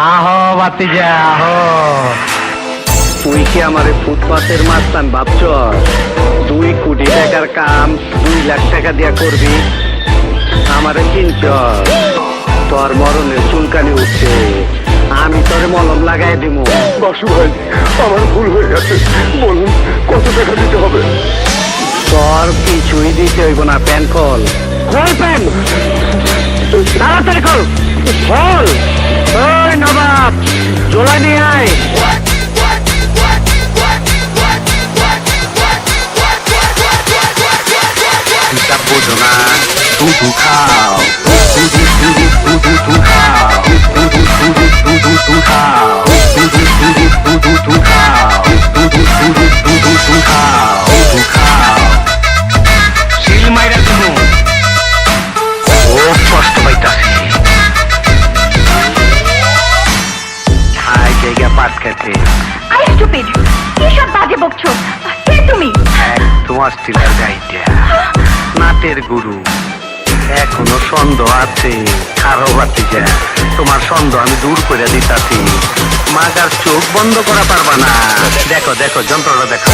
আহো বাতিজা আহো। তুই কি আমারে ফুটপাতের মাস্তান ভাবছ? 2 কোটি টাকার কাম 2 লাখ টাকা দিয়া করবি? আমারে চিনছ? তোর মরণের চুলকানি উঠছে, আমি তোরে মলম লাগাই দিমু। বাসু ভাই, আমার ভুল হয়ে গেছে, বলুন কত টাকা দিতে হবে? তোর কিছুই দিতে হইব না, প্যান খোল। খোল প্যান, তাড়াতাড়ি খোল, খোল। ওই নবাব, জোলা নিয়ে আয়। হিসাব বোঝো না, শুধু খাও, শুধু শুধু শুধু শুধু খাও, শুধু শুধু শুধু শুধু খাও, শুধু শুধু শুধু শুধু খাও, শুধু শুধু শুধু শুধু খাও, শুধু খাও। শিল মাইরা তুমি ও কষ্ট পাইতাছি। হাই জায়গা পাট খেতে আই স্টুপিড, কি সব বাজে বকছো? কে তুমি? তোমার স্টিলের গাইটা নাটের গুরু। এখনো সন্দেহ আছে, আরো বাতিজা তোমার সন্দেহ আমি দূর করে দিতাছি। মাগার চোখ বন্ধ করা পারবা না। দেখো দেখো যন্ত্রটা দেখো।